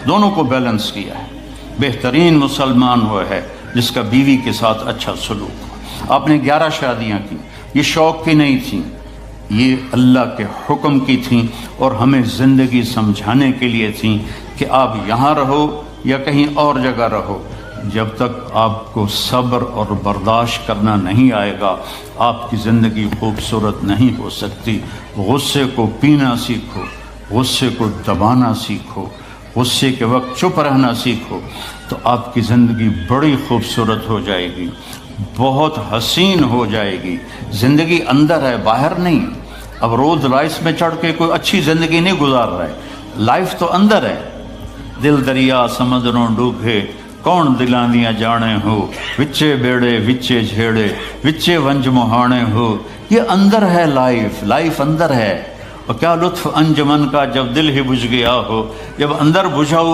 دونوں کو بیلنس کیا ہے۔ بہترین مسلمان وہ ہے جس کا بیوی کے ساتھ اچھا سلوک ہو۔ آپ نے 11 شادیاں کی، یہ شوق کی نہیں تھیں، یہ اللہ کے حکم کی تھیں اور ہمیں زندگی سمجھانے کے لیے تھیں کہ آپ یہاں رہو یا کہیں اور جگہ رہو، جب تک آپ کو صبر اور برداشت کرنا نہیں آئے گا آپ کی زندگی خوبصورت نہیں ہو سکتی۔ غصے کو پینا سیکھو، غصے کو دبانا سیکھو، غصے کے وقت چپ رہنا سیکھو، تو آپ کی زندگی بڑی خوبصورت ہو جائے گی، بہت حسین ہو جائے گی۔ زندگی اندر ہے، باہر نہیں۔ اب رولز رائس میں چڑھ کے کوئی اچھی زندگی نہیں گزار رہا ہے، لائف تو اندر ہے۔ دل دریا سمندروں ڈوبے کون دلاں دیاں جانے ہو، وچے بیڑے وچے جھیڑے وچے ونج مہانے ہو۔ یہ اندر ہے، لائف اندر ہے۔ اور کیا لطف انجمن کا جب دل ہی بجھ گیا ہو، جب اندر بجھا ہوا